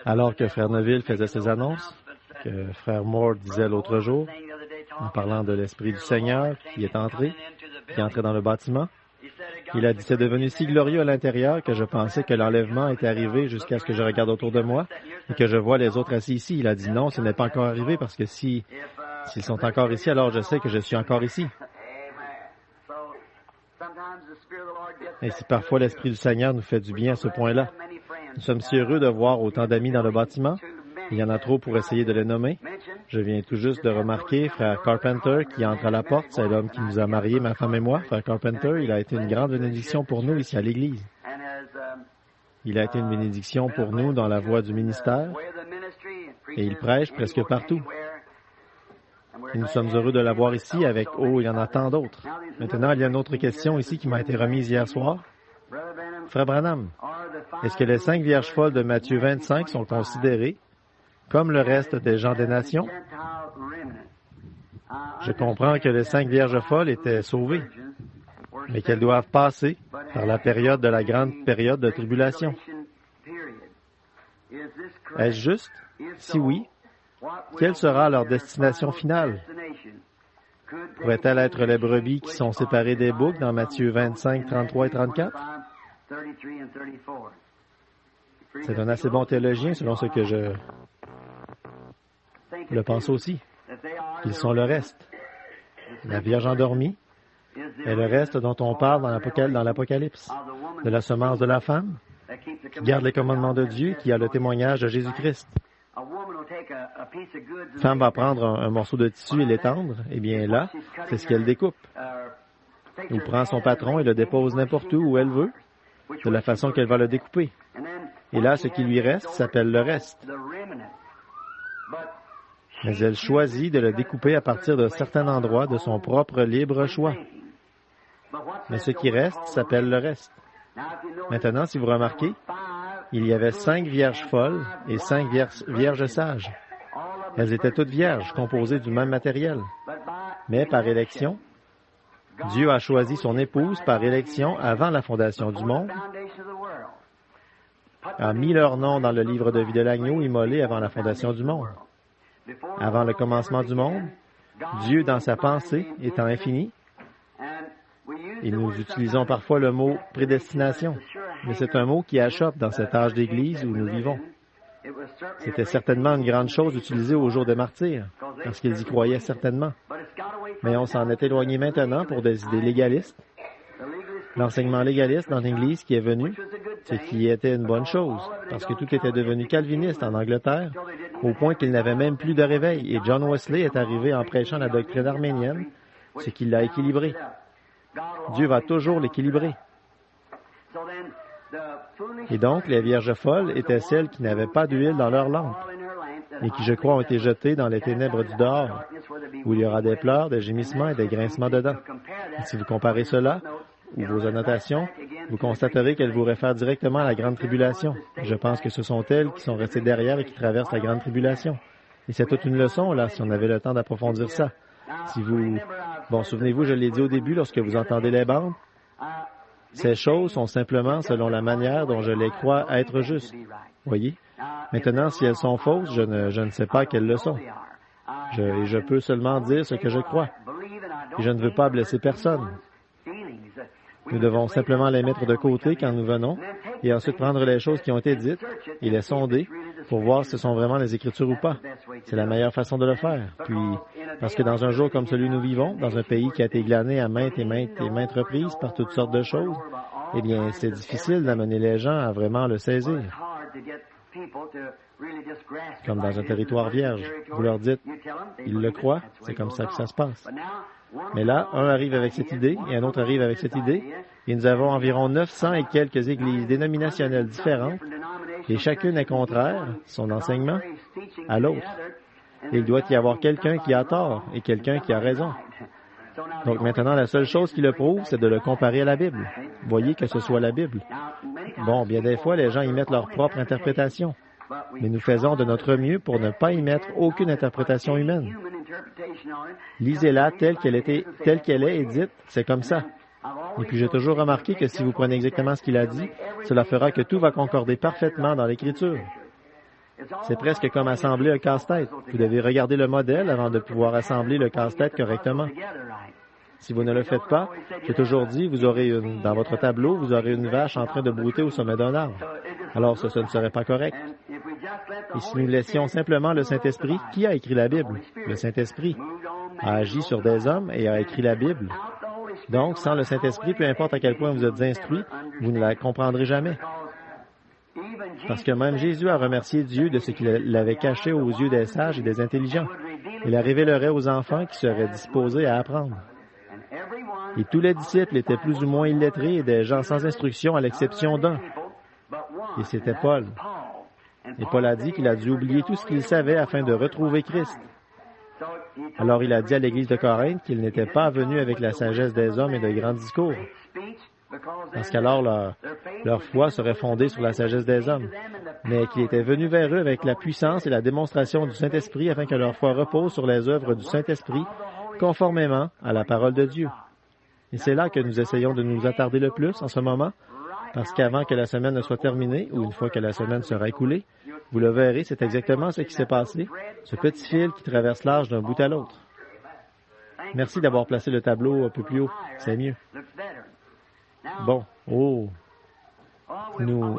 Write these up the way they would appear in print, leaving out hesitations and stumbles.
Alors que Frère Neville faisait ses annonces, que Frère Moore disait l'autre jour, en parlant de l'Esprit du Seigneur qui est entré dans le bâtiment, il a dit, c'est devenu si glorieux à l'intérieur que je pensais que l'enlèvement était arrivé jusqu'à ce que je regarde autour de moi et que je vois les autres assis ici. Il a dit, non, ce n'est pas encore arrivé parce que s'ils sont encore ici, alors je sais que je suis encore ici. Et si parfois l'Esprit du Seigneur nous fait du bien à ce point-là, nous sommes si heureux de voir autant d'amis dans le bâtiment. Il y en a trop pour essayer de les nommer. Je viens tout juste de remarquer Frère Carpenter qui entre à la porte. C'est l'homme qui nous a mariés, ma femme et moi. Frère Carpenter, il a été une grande bénédiction pour nous ici à l'Église. Il a été une bénédiction pour nous dans la voie du ministère et il prêche presque partout. Et nous sommes heureux de l'avoir ici avec, il y en a tant d'autres. Maintenant, il y a une autre question ici qui m'a été remise hier soir. Frère Branham, est-ce que les 5 vierges folles de Matthieu 25 sont considérées comme le reste des gens des nations? Je comprends que les 5 vierges folles étaient sauvées, mais qu'elles doivent passer par la période de la grande période de tribulation. Est-ce juste? Si oui, quelle sera leur destination finale? Pourrait-elle être les brebis qui sont séparées des boucs dans Matthieu 25, 33 et 34? C'est un assez bon théologien, selon ce que je le pense aussi. Ils sont le reste. La Vierge endormie est le reste dont on parle dans l'Apocalypse, de la semence de la femme, qui garde les commandements de Dieu, qui a le témoignage de Jésus-Christ. La femme va prendre un morceau de tissu et l'étendre, et bien là, c'est ce qu'elle découpe. Elle prend son patron et le dépose n'importe où elle veut, de la façon qu'elle va le découper. Et là, ce qui lui reste s'appelle le reste. Mais elle choisit de le découper à partir de certains endroits de son propre libre choix. Mais ce qui reste s'appelle le reste. Maintenant, si vous remarquez, il y avait 5 vierges folles et 5 vierges sages. Elles étaient toutes vierges, composées du même matériel. Mais par élection, Dieu a choisi son épouse par élection avant la fondation du monde, a mis leur nom dans le livre de vie de l'agneau immolé avant la fondation du monde. Avant le commencement du monde, Dieu, dans sa pensée, étant infini, et nous utilisons parfois le mot « prédestination », mais c'est un mot qui achoppe dans cet âge d'Église où nous vivons. C'était certainement une grande chose utilisée au jour des martyrs, parce qu'ils y croyaient certainement. Mais on s'en est éloigné maintenant pour des idées légalistes. L'enseignement légaliste dans l'Église qui est venu, ce qui était une bonne chose, parce que tout était devenu calviniste en Angleterre, au point qu'il n'avait même plus de réveil, et John Wesley est arrivé en prêchant la doctrine arménienne, ce qui l'a équilibré. Dieu va toujours l'équilibrer. Et donc, les vierges folles étaient celles qui n'avaient pas d'huile dans leur lampe, et qui, je crois, ont été jetées dans les ténèbres du dehors, où il y aura des pleurs, des gémissements et des grincements de dents. Et si vous comparez cela, ou vos annotations, vous constaterez qu'elles vous réfèrent directement à la grande tribulation. Je pense que ce sont elles qui sont restées derrière et qui traversent la grande tribulation. Et c'est toute une leçon, là, si on avait le temps d'approfondir ça. Souvenez-vous, je l'ai dit au début, lorsque vous entendez les bandes, ces choses sont simplement selon la manière dont je les crois être justes. Voyez? Maintenant, si elles sont fausses, je ne sais pas quelles le sont. Je peux seulement dire ce que je crois. Et je ne veux pas blesser personne. Nous devons simplement les mettre de côté quand nous venons et ensuite prendre les choses qui ont été dites et les sonder pour voir si ce sont vraiment les Écritures ou pas. C'est la meilleure façon de le faire. Puis, parce que dans un jour comme celui où nous vivons, dans un pays qui a été glané à maintes et maintes reprises par toutes sortes de choses, eh bien, c'est difficile d'amener les gens à vraiment le saisir. Comme dans un territoire vierge. Vous leur dites, ils le croient, c'est comme ça que ça se passe. Mais là, un arrive avec cette idée et un autre arrive avec cette idée, et nous avons environ 900 et quelques églises dénominationnelles différentes, et chacune est contraire, son enseignement, à l'autre. Et il doit y avoir quelqu'un qui a tort et quelqu'un qui a raison. Donc maintenant, la seule chose qui le prouve, c'est de le comparer à la Bible. Voyez que ce soit la Bible. Bon, bien des fois, les gens y mettent leur propre interprétation. Mais nous faisons de notre mieux pour ne pas y mettre aucune interprétation humaine. Lisez-la telle qu'elle est et dites, c'est comme ça. Et puis j'ai toujours remarqué que si vous prenez exactement ce qu'il a dit, cela fera que tout va concorder parfaitement dans l'Écriture. C'est presque comme assembler un casse-tête. Vous devez regarder le modèle avant de pouvoir assembler le casse-tête correctement. Si vous ne le faites pas, j'ai toujours dit, dans votre tableau, vous aurez une vache en train de brouter au sommet d'un arbre. Alors, ce ne serait pas correct. Et si nous laissions simplement le Saint-Esprit, qui a écrit la Bible? Le Saint-Esprit a agi sur des hommes et a écrit la Bible. Donc, sans le Saint-Esprit, peu importe à quel point vous êtes instruit, vous ne la comprendrez jamais. Parce que même Jésus a remercié Dieu de ce qu'il l'avait caché aux yeux des sages et des intelligents. Il la révélerait aux enfants qui seraient disposés à apprendre. Et tous les disciples étaient plus ou moins illettrés et des gens sans instruction à l'exception d'un. Et c'était Paul. Et Paul a dit qu'il a dû oublier tout ce qu'il savait afin de retrouver Christ. Alors il a dit à l'Église de Corinthe qu'il n'était pas venu avec la sagesse des hommes et de grands discours. Parce qu'alors leur foi serait fondée sur la sagesse des hommes, mais qu'il était venu vers eux avec la puissance et la démonstration du Saint-Esprit afin que leur foi repose sur les œuvres du Saint-Esprit, conformément à la parole de Dieu. Et c'est là que nous essayons de nous attarder le plus en ce moment, parce qu'avant que la semaine ne soit terminée, ou une fois que la semaine sera écoulée, vous le verrez, c'est exactement ce qui s'est passé, ce petit fil qui traverse l'âge d'un bout à l'autre. Merci d'avoir placé le tableau un peu plus haut, c'est mieux. Bon,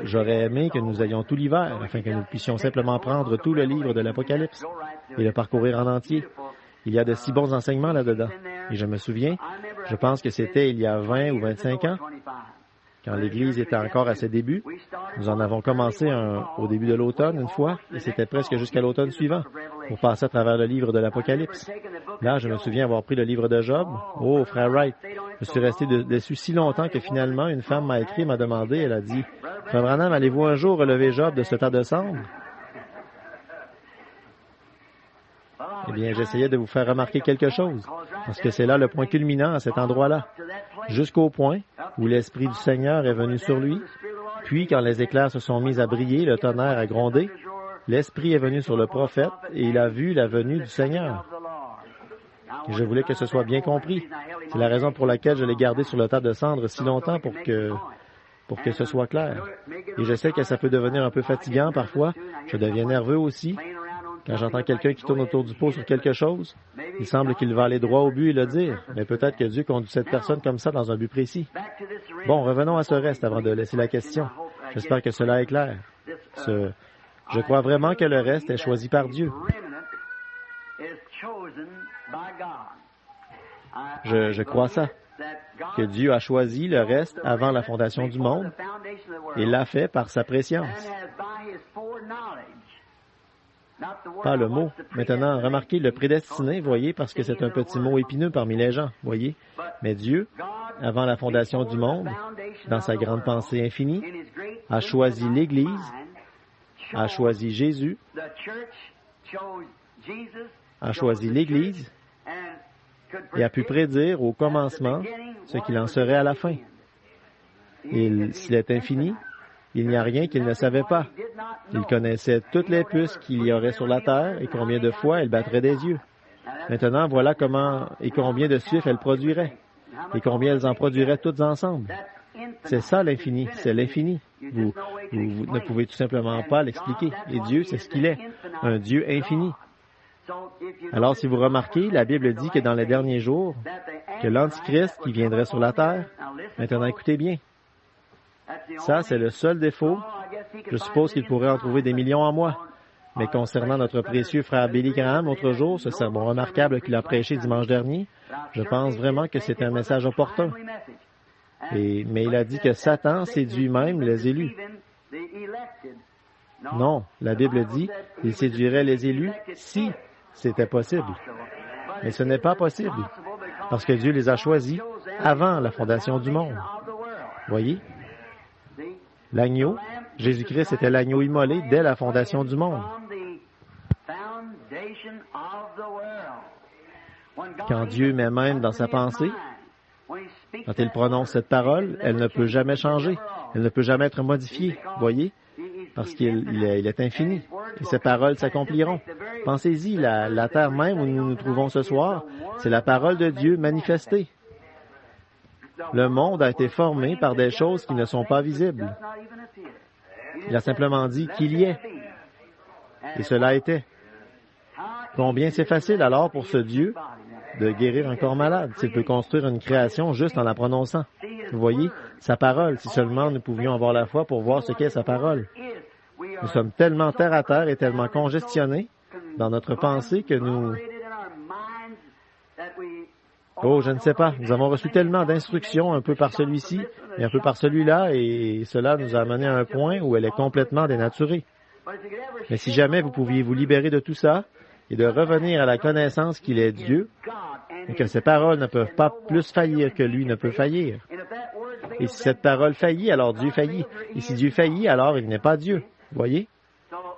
j'aurais aimé que nous ayons tout l'hiver, afin que nous puissions simplement prendre tout le livre de l'Apocalypse et le parcourir en entier. Il y a de si bons enseignements là-dedans. Et je me souviens, je pense que c'était il y a 20 ou 25 ans, quand l'Église était encore à ses débuts. Nous en avons commencé au début de l'automne une fois, et c'était presque jusqu'à l'automne suivant, pour passer à travers le livre de l'Apocalypse. Là, je me souviens avoir pris le livre de Job. Oh, frère Wright, je suis resté déçu si longtemps que finalement, une femme m'a écrit, m'a demandé, elle a dit, « Frère Branham, allez-vous un jour relever Job de ce tas de cendres? » Eh bien, j'essayais de vous faire remarquer quelque chose, parce que c'est là le point culminant à cet endroit-là, jusqu'au point où l'Esprit du Seigneur est venu sur lui, puis quand les éclairs se sont mis à briller, le tonnerre a grondé, l'Esprit est venu sur le prophète et il a vu la venue du Seigneur. Et je voulais que ce soit bien compris. C'est la raison pour laquelle je l'ai gardé sur le tas de cendres si longtemps pour que ce soit clair. Et je sais que ça peut devenir un peu fatigant parfois. Je deviens nerveux aussi. Quand j'entends quelqu'un qui tourne autour du pot sur quelque chose, il semble qu'il va aller droit au but et le dire. Mais peut-être que Dieu conduit cette personne comme ça dans un but précis. Bon, revenons à ce reste avant de laisser la question. J'espère que cela est clair. Je crois vraiment que le reste est choisi par Dieu. Je crois ça, que Dieu a choisi le reste avant la fondation du monde et l'a fait par sa préscience. Pas le mot. Maintenant, remarquez le prédestiné, voyez, parce que c'est un petit mot épineux parmi les gens, voyez. Mais Dieu, avant la fondation du monde, dans sa grande pensée infinie, a choisi l'Église, a choisi Jésus, a choisi l'Église et a pu prédire au commencement ce qu'il en serait à la fin. S'il est infini, il n'y a rien qu'il ne savait pas. Il connaissait toutes les puces qu'il y aurait sur la terre et combien de fois elle battrait des yeux. Maintenant, voilà comment et combien de suifs elle produirait et combien elles en produiraient toutes ensemble. C'est ça l'infini, c'est l'infini. Vous ne pouvez tout simplement pas l'expliquer. Et Dieu, c'est ce qu'il est, un Dieu infini. Alors, si vous remarquez, la Bible dit que dans les derniers jours, que l'Antichrist qui viendrait sur la terre, maintenant écoutez bien, ça, c'est le seul défaut. Je suppose qu'il pourrait en trouver des millions en moi. Mais concernant notre précieux frère Billy Graham, l'autre jour, ce sermon remarquable qu'il a prêché dimanche dernier, je pense vraiment que c'est un message opportun. Mais il a dit que Satan séduit même les élus. Non, la Bible dit qu'il séduirait les élus si c'était possible. Mais ce n'est pas possible, parce que Dieu les a choisis avant la fondation du monde. Voyez? L'agneau, Jésus-Christ était l'agneau immolé dès la fondation du monde. Quand Dieu met même dans sa pensée, quand il prononce cette parole, elle ne peut jamais changer, elle ne peut jamais être modifiée, voyez, parce qu'il est infini, et ces paroles s'accompliront. Pensez-y, la terre même où nous nous trouvons ce soir, c'est la parole de Dieu manifestée. Le monde a été formé par des choses qui ne sont pas visibles. Il a simplement dit qu'il y est. Et cela était. Combien c'est facile alors pour ce Dieu de guérir un corps malade s'il peut construire une création juste en la prononçant. Vous voyez, sa parole, si seulement nous pouvions avoir la foi pour voir ce qu'est sa parole. Nous sommes tellement terre à terre et tellement congestionnés dans notre pensée que nous... Oh, je ne sais pas. Nous avons reçu tellement d'instructions, un peu par celui-ci et un peu par celui-là, et cela nous a amené à un point où elle est complètement dénaturée. Mais si jamais vous pouviez vous libérer de tout ça et de revenir à la connaissance qu'il est Dieu, et que ses paroles ne peuvent pas plus faillir que lui ne peut faillir. Et si cette parole faillit, alors Dieu faillit. Et si Dieu faillit, alors il n'est pas Dieu. Voyez?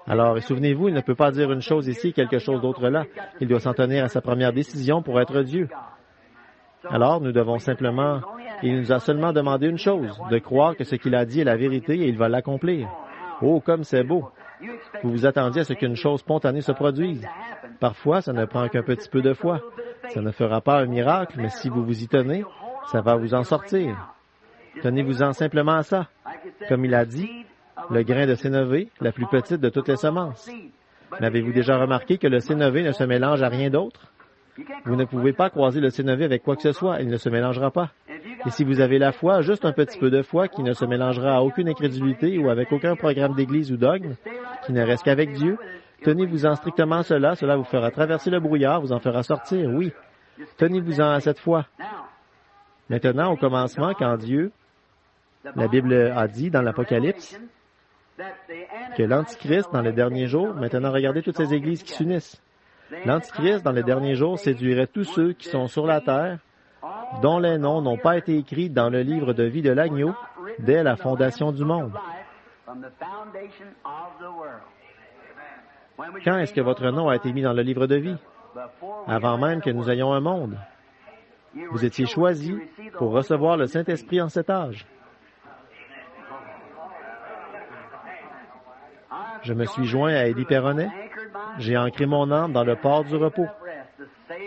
Alors, et souvenez-vous, il ne peut pas dire une chose ici et quelque chose d'autre là. Il doit s'en tenir à sa première décision pour être Dieu. Alors, nous devons simplement... Il nous a seulement demandé une chose, de croire que ce qu'il a dit est la vérité et il va l'accomplir. Oh, comme c'est beau! Vous vous attendiez à ce qu'une chose spontanée se produise. Parfois, ça ne prend qu'un petit peu de foi. Ça ne fera pas un miracle, mais si vous vous y tenez, ça va vous en sortir. Tenez-vous-en simplement à ça. Comme il a dit, le grain de sénévé, la plus petite de toutes les semences. N'avez-vous déjà remarqué que le sénévé ne se mélange à rien d'autre? Vous ne pouvez pas croiser le sénévé avec quoi que ce soit, il ne se mélangera pas. Et si vous avez la foi, juste un petit peu de foi qui ne se mélangera à aucune incrédulité ou avec aucun programme d'église ou dogme, qui ne reste qu'avec Dieu, tenez-vous-en strictement à cela, cela vous fera traverser le brouillard, vous en fera sortir, oui. Tenez-vous-en à cette foi. Maintenant, au commencement, quand Dieu, la Bible a dit dans l'Apocalypse, que l'Antichrist, dans les derniers jours, maintenant regardez toutes ces églises qui s'unissent. L'Antichrist, dans les derniers jours, séduirait tous ceux qui sont sur la terre, dont les noms n'ont pas été écrits dans le livre de vie de l'agneau dès la fondation du monde. Quand est-ce que votre nom a été mis dans le livre de vie? Avant même que nous ayons un monde. Vous étiez choisis pour recevoir le Saint-Esprit en cet âge. Je me suis joint à Élie Perronnet. J'ai ancré mon âme dans le port du repos.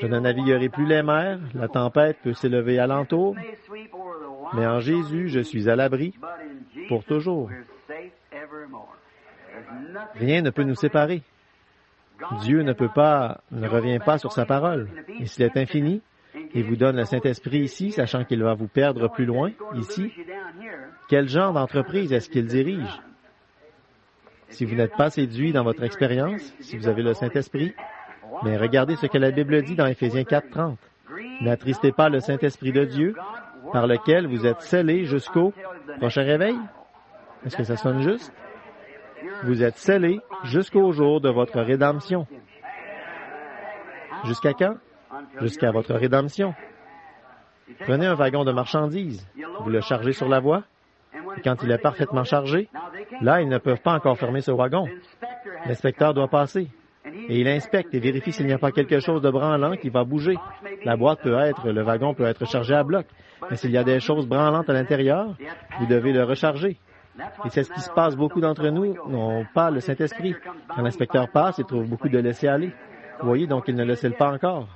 Je ne naviguerai plus les mers, la tempête peut s'élever alentour, mais en Jésus, je suis à l'abri pour toujours. Rien ne peut nous séparer. Dieu ne revient pas sur sa parole. Et s'il est infini, il vous donne le Saint-Esprit ici, sachant qu'il va vous perdre plus loin, ici, quel genre d'entreprise est-ce qu'il dirige? Si vous n'êtes pas séduit dans votre expérience, si vous avez le Saint-Esprit, mais regardez ce que la Bible dit dans Éphésiens 4:30. N'attristez pas le Saint-Esprit de Dieu, par lequel vous êtes scellés jusqu'au prochain réveil. Est-ce que ça sonne juste? Vous êtes scellés jusqu'au jour de votre rédemption. Jusqu'à quand? Jusqu'à votre rédemption. Prenez un wagon de marchandises, vous le chargez sur la voie, et quand il est parfaitement chargé, là, ils ne peuvent pas encore fermer ce wagon. L'inspecteur doit passer. Et il inspecte et vérifie s'il n'y a pas quelque chose de branlant qui va bouger. Le wagon peut être chargé à bloc. Mais s'il y a des choses branlantes à l'intérieur, vous devez le recharger. Et c'est ce qui se passe. Beaucoup d'entre nous n'ont pas le Saint-Esprit. Quand l'inspecteur passe, il trouve beaucoup de laisser-aller. Vous voyez, donc il ne le scelle pas encore.